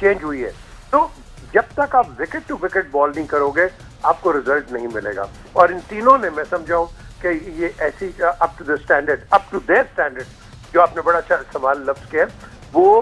Change हुई है। तो जब तक आप विकेट टू विकेट बॉल नहीं करोगे आपको रिजल्ट नहीं मिलेगा। और इन तीनों ने मैं समझाऊं कि ये ऐसी up to the standard, up to their standard, जो आपने बड़ा अच्छा सवाल लफ्ज किया, वो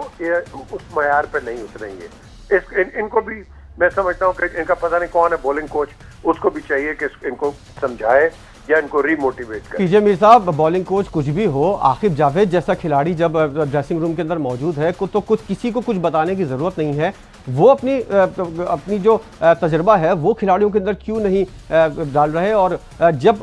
उस मयार पे नहीं उतरेंगे। इनको भी मैं समझता हूँ कि इनका पता नहीं कौन है बॉलिंग कोच, उसको भी चाहिए कि इनको समझाए या इनको रीमोटिवेट करे। पीजे मीर साहब, बॉलिंग कोच कुछ भी हो, आकिब जावेद जैसा खिलाड़ी जब ड्रेसिंग रूम के अंदर मौजूद है तो कुछ किसी को कुछ बताने की ज़रूरत नहीं है। वो अपनी जो तजर्बा है वो खिलाड़ियों के अंदर क्यों नहीं डाल रहे? और जब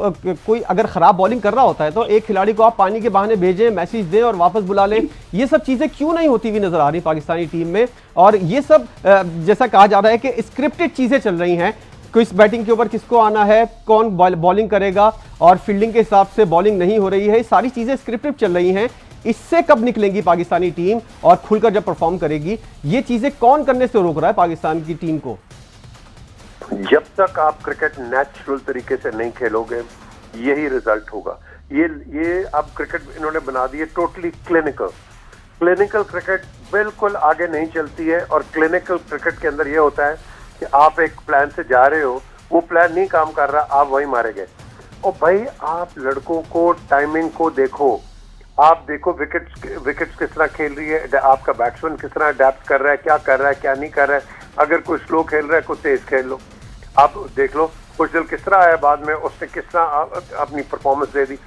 कोई अगर ख़राब बॉलिंग कर रहा होता है तो एक खिलाड़ी को आप पानी के बहाने भेजें, मैसेज दें और वापस बुला लें। ये सब चीज़ें क्यों नहीं होती हुई नज़र आ रही पाकिस्तानी टीम में? और ये सब जैसा कहा जा रहा है कि स्क्रिप्टेड चीज़ें चल रही हैं, किस बैटिंग के ऊपर किसको आना है, कौन बॉलिंग करेगा, और फील्डिंग के हिसाब से बॉलिंग नहीं हो रही है, सारी चीज़ें स्क्रिप्टेड चल रही हैं। इससे कब निकलेंगी पाकिस्तानी टीम और खुलकर जब परफॉर्म करेगी? ये चीज़ें कौन करने से रोक रहा है पाकिस्तान की टीम को? जब तक आप क्रिकेट नेचुरल तरीके से नहीं खेलोगे यही रिजल्ट होगा। ये अब क्रिकेट इन्होंने बना दी है टोटली क्लिनिकल क्रिकेट बिल्कुल आगे नहीं चलती है। और क्लिनिकल क्रिकेट के अंदर ये होता है कि आप एक प्लान से जा रहे हो, वो प्लान नहीं काम कर रहा, आप वहीं मारे गए। और भाई आप लड़कों को टाइमिंग को देखो, आप देखो विकेट्स किस तरह खेल रही है, आपका बैट्समैन किस तरह अडेप्ट कर रहा है, क्या कर रहा है क्या नहीं कर रहा है। अगर कोई स्लो खेल रहा है कोई तेज खेल लो, आप देख लो खुशदिल किस तरह आया बाद में, उसने किस तरह अपनी परफॉर्मेंस दे दी।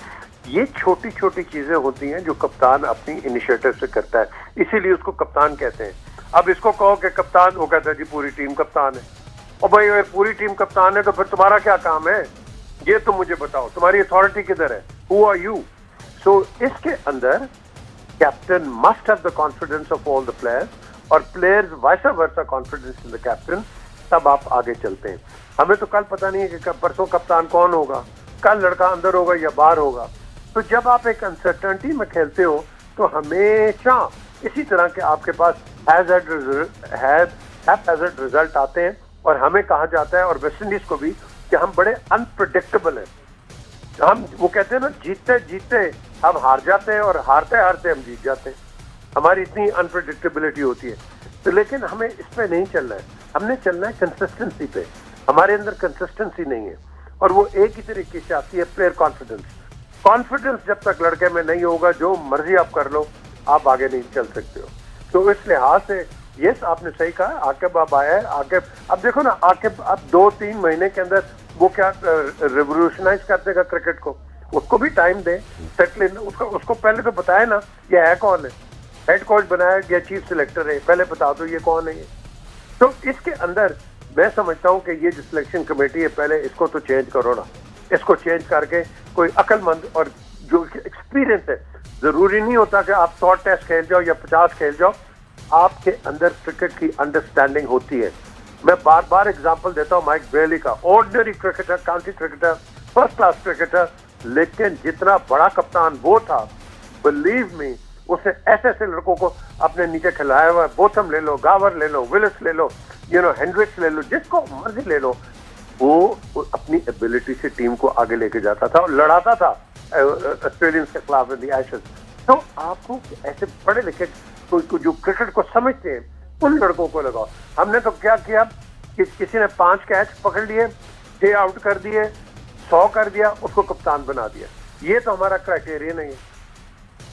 ये छोटी छोटी चीजें होती हैं जो कप्तान अपनी इनिशिएटिव से करता है, इसीलिए उसको कप्तान कहते हैं। अब इसको कहो कि कप्तान, वो कहता है जी पूरी टीम कप्तान है। और भाई अगर पूरी टीम कप्तान है तो फिर तुम्हारा क्या काम है, ये तुम मुझे बताओ, तुम्हारी अथॉरिटी किधर है, हु आर यू? सो इसके अंदर captain must have the confidence of all the players और players vice versa confidence in the captain, तब आप आगे चलते हैं। हमें तो कल पता नहीं है कि परसों कप्तान कौन होगा, कल लड़का अंदर होगा या बाहर होगा। तो जब आप एक अनसर्टेनिटी में खेलते हो तो हमेशा इसी तरह के आपके पास हैज़र्ड रिजल्ट आते हैं। और हमें कहा जाता है, और वेस्ट इंडीज को भी, कि हम बड़े अनप्रेडिक्टेबल हैं। हम वो कहते हैं ना, जीतते जीतते हम हार जाते हैं और हारते हारते हम जीत जाते हैं। हमारी इतनी अनप्रेडिक्टेबिलिटी होती है। तो लेकिन हमें इस पे नहीं चलना है, हमने चलना है कंसिस्टेंसी पे। हमारे अंदर कंसिस्टेंसी नहीं है और वो एक ही तरीके से आती है, प्लेयर कॉन्फिडेंस जब तक लड़के में नहीं होगा, जो मर्जी आप कर लो, आप आगे नहीं चल सकते हो। तो इस लिहाज से यस, आपने सही कहा, आकिब अब आया है। आकिब अब देखो ना, आकिब अब 2-3 महीने के अंदर वो क्या रिवोल्यूशनाइज कर देगा क्रिकेट को। उसको भी टाइम दे, सेटल इन, उसको पहले तो बताया ना ये है कौन है, हेड कोच बनाया या चीफ सिलेक्टर है, पहले बता दो ये कौन है ये। तो इसके अंदर मैं समझता हूँ कि ये जो सिलेक्शन कमेटी है, पहले इसको तो चेंज करो ना। इसको चेंज करके कोई अक्लमंद और जो एक्सपीरियंस है, जरूरी नहीं होता कि आप 100 टेस्ट खेल जाओ या 50 खेल जाओ, आपके अंदर क्रिकेट की अंडरस्टैंडिंग होती है। मैं बार बार एग्जांपल देता हूँ माइक बेली का, ordinary cricketer, county cricketer, first class cricketer, लेकिन जितना बड़ा कप्तान वो था, बिलीव मी, उसने ऐसे ऐसे लड़कों को अपने नीचे खिलाया हुआ है। बोथम ले लो, गावर ले लो, विलिस ले लो, हेंड्रिक्स ले लो, जिसको मर्जी ले लो, वो अपनी एबिलिटी से टीम को आगे लेके जाता था और लड़ाता था ऑस्ट्रेलियंस के खिलाफ इन द एशेज। तो आपको ऐसे पढ़े लिखे जो क्रिकेट को समझते हैं उन लड़कों को लगाओ। हमने तो क्या किया कि किसी ने 5 कैच पकड़ लिए, 6 आउट कर दिए, 100 कर दिया, उसको कप्तान बना दिया। ये तो हमारा क्राइटेरिया नहीं है।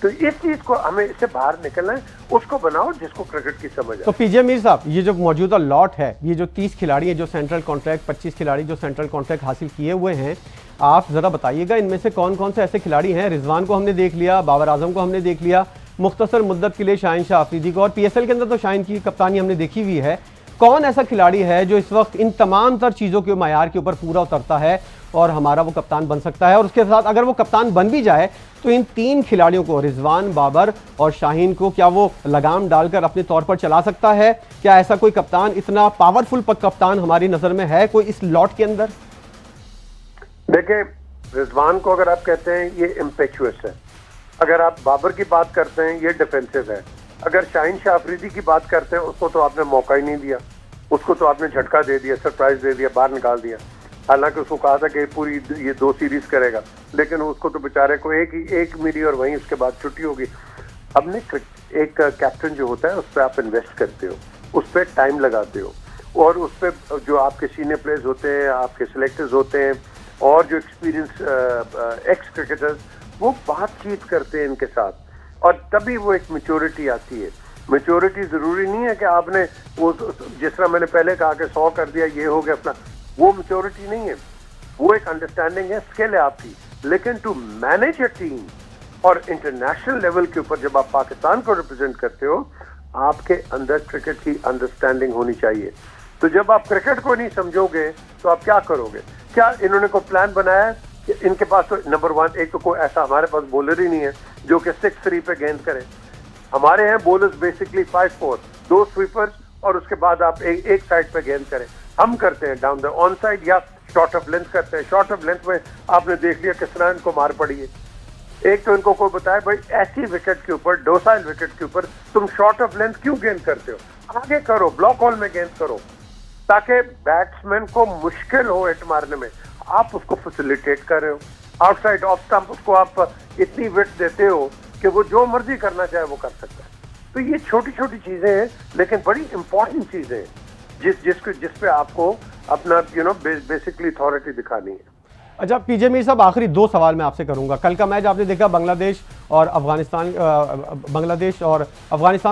तो इस चीज को हमें इससे बाहर निकलना है, उसको बनाओ जिसको क्रिकेट की समझ है। तो पीजे मीर साहब, ये जो मौजूदा लॉट है, ये जो 30 खिलाड़ी है जो सेंट्रल कॉन्ट्रैक्ट, 25 खिलाड़ी जो सेंट्रल कॉन्ट्रैक्ट हासिल किए हुए हैं, आप जरा बताइएगा इनमें से कौन कौन से ऐसे खिलाड़ी हैं? रिजवान को हमने देख लिया, बाबर आजम को हमने देख लिया, मुख्तसर मुद्दत के लिए शाहीन शाह अफरीदी को, और पीएसएल के अंदर तो शाहीन की कप्तानी हमने देखी हुई है। कौन ऐसा खिलाड़ी है जो इस वक्त इन तमाम तर चीज़ों के मायार के ऊपर पूरा उतरता है और हमारा वो कप्तान बन सकता है? और उसके साथ अगर वो कप्तान बन भी जाए तो इन 3 खिलाड़ियों को, रिजवान, बाबर और शाहीन को, क्या वो लगाम डालकर अपने तौर पर चला सकता है? क्या ऐसा कोई कप्तान, इतना पावरफुल कप्तान हमारी नज़र में है कोई इस लॉट के अंदर? देखें, रिजवान को अगर आप कहते हैं ये इम्पेचुअस है, अगर आप बाबर की बात करते हैं ये डिफेंसिव है, अगर शाहीन शाह अफरीदी की बात करते हैं उसको तो आपने मौका ही नहीं दिया, उसको तो आपने झटका दे दिया, सरप्राइज दे दिया, बाहर निकाल दिया। हालांकि उसको कहा था कि पूरी ये 2 सीरीज करेगा, लेकिन उसको तो बेचारे को एक मिली और वहीं उसके बाद छुट्टी होगी। हमने एक कैप्टन जो होता है उस पर आप इन्वेस्ट करते हो, उस पर टाइम लगाते हो, और उस पर जो आपके सीनियर प्लेयर्स होते हैं, आपके सिलेक्टर्स होते हैं, और जो एक्सपीरियंस एक्स क्रिकेटर्स, वो बातचीत करते हैं इनके साथ, और तभी वो एक मैच्योरिटी आती है। मैच्योरिटी जरूरी नहीं है कि आपने वो जिस तरह मैंने पहले कहा कि 100 कर दिया, ये हो गया अपना, वो मैच्योरिटी नहीं है, वो एक अंडरस्टैंडिंग है, स्किल है आपकी। लेकिन टू मैनेज अ टीम और इंटरनेशनल लेवल के ऊपर जब आप पाकिस्तान को रिप्रेजेंट करते हो, आपके अंदर क्रिकेट की अंडरस्टैंडिंग होनी चाहिए। तो जब आप क्रिकेट को नहीं समझोगे तो आप क्या करोगे? क्या इन्होंने कोई प्लान बनाया है कि इनके पास तो नंबर 1, एक तो कोई ऐसा हमारे पास बॉलर ही नहीं है जो कि 6-3 पे गेंद करे। हमारे हैं बॉलर्स बेसिकली 5-4, 2 स्वीपर्स, और उसके बाद आप एक साइड पे गेंद करें। हम करते हैं डाउन द ऑन साइड या शॉर्ट ऑफ लेंथ करते हैं। शॉर्ट ऑफ लेंथ में आपने देख लिया किस तरह इनको मार पड़ी है। एक तो इनको कोई बताए भाई ऐसी विकेट के ऊपर, डोसाइल विकेट के ऊपर तुम शॉर्ट ऑफ लेंथ क्यों गेंद करते हो? आगे करो, ब्लॉक होल में गेंद करो, ताकि बैट्समैन को मुश्किल हो हिट मारने में। आप उसको फैसिलिटेट कर रहे हो। आउटसाइड ऑफ स्टंप उसको आप इतनी विड्थ देते हो कि वो जो मर्जी करना चाहे वो कर सकता है। तो ये छोटी छोटी चीजें हैं, लेकिन बड़ी इंपॉर्टेंट चीजें हैं जिस पे आपको अपना बेसिकली अथॉरिटी दिखानी है। अच्छा पीजे मीर साहब, आखिरी 2 सवाल मैं आपसे करूंगा। कल का मैच आपने देखा, बांग्लादेश और अफगानिस्तान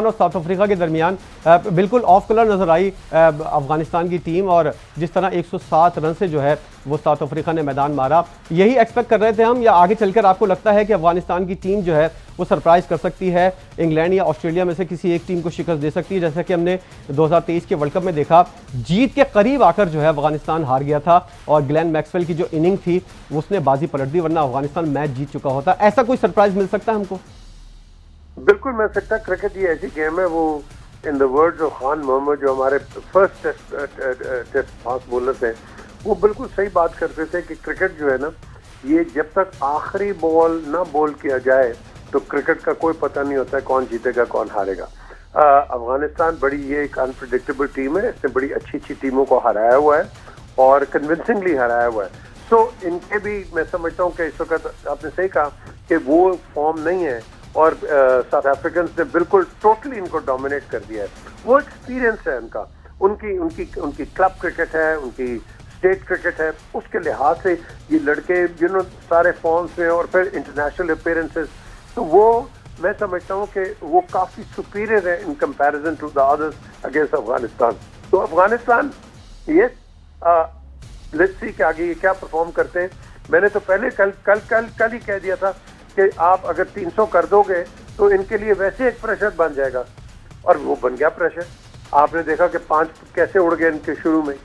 और साउथ अफ्रीका के दरमियान बिल्कुल ऑफ कलर नजर आई अफगानिस्तान की टीम, और जिस तरह 107 रन से जो है वो साउथ अफ्रीका ने मैदान मारा। यही एक्सपेक्ट कर रहे थे हम, या आगे चलकर आपको लगता है कि अफगानिस्तान की टीम जो है वो सरप्राइज कर सकती है, इंग्लैंड या ऑस्ट्रेलिया में से किसी एक टीम को शिकस्त दे सकती है, जैसा कि हमने 2023 के वर्ल्ड कप में देखा? जीत के करीब आकर जो है अफगानिस्तान हार गया था, और ग्लेन मैक्सवेल की जो इनिंग थी उसने बाजी पलट दी, वरना अफगानिस्तान मैच जीत चुका होता। ऐसा कोई सरप्राइज मिल सकता है हमको? बिल्कुल मिल सकता है। क्रिकेट ये ऐसी गेम है, वो in the words of Khan Mohammad, जो हमारे फर्स्ट टेस्ट फास्ट बॉलर थे, वो बिल्कुल सही बात करते थे कि क्रिकेट जो है ना, ये जब तक आखिरी बॉल ना बॉल किया जाए तो क्रिकेट का कोई पता नहीं होता है कौन जीतेगा कौन हारेगा। अफगानिस्तान बड़ी ये एक अनप्रिडिक्टेबल टीम है, इसने बड़ी अच्छी अच्छी टीमों को हराया हुआ है और कन्विंसिंगली हराया हुआ है। सो इनके भी मैं समझता हूँ कि इस वक्त आपने सही कहा कि वो फॉर्म नहीं है, और साउथ अफ्रीकन ने बिल्कुल टोटली इनको डोमिनेट कर दिया है। वो एक्सपीरियंस है उनका, उनकी क्लब क्रिकेट है, उनकी स्टेट क्रिकेट है, उसके लिहाज से ये लड़के सारे फॉर्म्स में, और फिर इंटरनेशनल अपीयरेंसेस, तो वो मैं समझता हूँ कि वो काफी सुपीरियर है in comparison to the others against Afghanistan. तो अफगानिस्तान ये लेट्स सी कि आगे ये क्या परफॉर्म करते हैं। मैंने तो पहले कल ही कह दिया था कि आप अगर 300 कर दोगे तो इनके लिए वैसे एक प्रेशर बन जाएगा, और वो बन गया प्रेशर। आपने देखा कि 5 कैसे उड़ गए इनके शुरू में।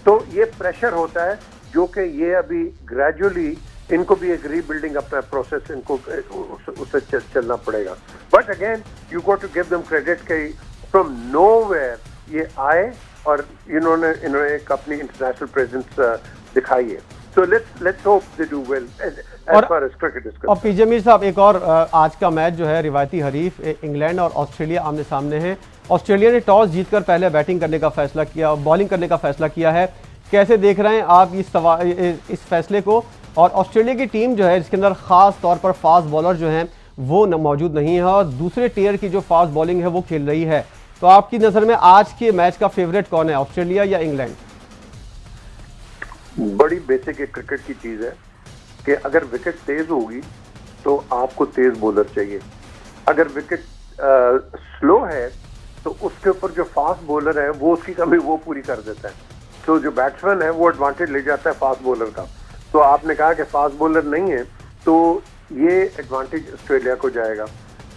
तो ये प्रेशर होता है जो कि ये अभी ग्रेजुअली इनको भी एक रीबिल्डिंग अपना प्रोसेस इनको उससे चलना पड़ेगा। But again you got to give them credit कि फ्रॉम नोवेयर ये आए और इन्होंने एक अपनी इंटरनेशनल प्रेजेंस दिखाई है। So let's hope they do well as far as cricket is concerned। और पीजे मीर साहब, एक और आज का मैच जो है रिवायती हरीफ इंग्लैंड और ऑस्ट्रेलिया आमने सामने हैं। ऑस्ट्रेलिया ने टॉस जीतकर पहले बैटिंग करने का फैसला किया, बॉलिंग करने का फैसला किया है। कैसे देख रहे हैं आप इस फैसले को? और ऑस्ट्रेलिया की टीम जो है, जिसके अंदर खास तौर पर फास्ट बॉलर जो हैं वो मौजूद नहीं है, और दूसरे टीयर की जो फास्ट बॉलिंग है वो खेल रही है। तो आपकी नज़र में आज के मैच का फेवरेट कौन है, ऑस्ट्रेलिया या इंग्लैंड? बड़ी बेसिक एक क्रिकेट की चीज है कि अगर विकेट तेज होगी तो आपको तेज बॉलर चाहिए। अगर विकेट स्लो है तो उसके ऊपर जो फास्ट बॉलर है वो उसकी कमी वो पूरी कर देता है। तो जो बैट्समैन है वो एडवांटेज ले जाता है फास्ट बॉलर का। तो आपने कहा कि फास्ट बॉलर नहीं है, तो ये एडवांटेज ऑस्ट्रेलिया को जाएगा।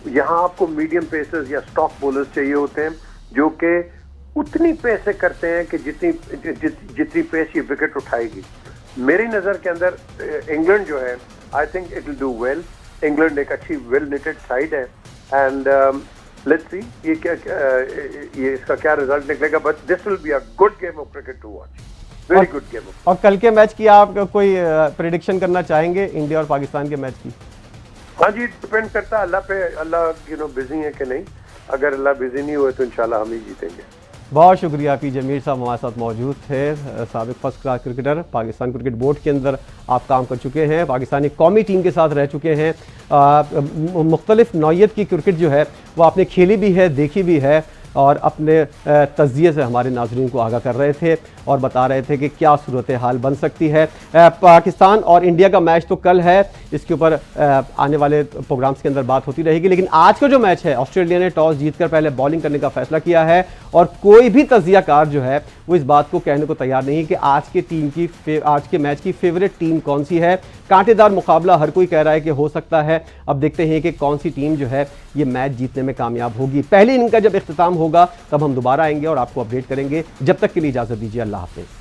यहाँ आपको मीडियम पेसर्स या स्टॉक बॉलर्स चाहिए होते हैं जो कि उतनी पेस से करते हैं कि जितनी पेस ये विकेट उठाएगी। मेरी नज़र के अंदर इंग्लैंड जो है, I think it will do well. England एक अच्छी वेल निटेड साइड है, एंड लेट्स सी ये इसका क्या रिजल्ट निकलेगा। But this will be a good game of cricket to watch, very good game. और कल के मैच की आप कोई प्रेडिक्शन करना चाहेंगे, इंडिया और पाकिस्तान के मैच की? हाँ जी, डिपेंड करता है अल्लाह पे, अल्लाह बिजी है कि नहीं। अगर अल्लाह बिजी नहीं हुए तो इंशाल्लाह हम ही जीतेंगे। बहुत शुक्रिया पीजे मीर साहब हमारे साथ मौजूद थे। साबिक first class cricketer, Pakistan cricket board के अंदर आप काम कर चुके हैं, पाकिस्तानी कौमी टीम के साथ रह चुके हैं। मुख्तलिफ नौइयत की क्रिकेट जो है वो आपने खेली भी है, देखी भी है। और अपने तज़किये से हमारे नाज़रीन को आगाह कर रहे थे और बता रहे थे कि क्या सूरत हाल बन सकती है। पाकिस्तान और इंडिया का मैच तो कल है, इसके ऊपर आने वाले प्रोग्राम्स के अंदर बात होती रहेगी, लेकिन आज का जो मैच है ऑस्ट्रेलिया ने टॉस जीतकर पहले बॉलिंग करने का फैसला किया है और कोई भी तजियाकार जो है वो इस बात को कहने को तैयार नहीं कि आज के मैच की फेवरेट टीम कौन सी है। कांटेदार मुकाबला हर कोई कह रहा है कि हो सकता है। अब देखते हैं कि कौन सी टीम जो है ये मैच जीतने में कामयाब होगी। पहली इनिंग का जब इख्तिताम होगा तब हम दोबारा आएंगे और आपको अपडेट करेंगे। जब तक के लिए इजाजत दीजिए, अल्लाह हाफिज़।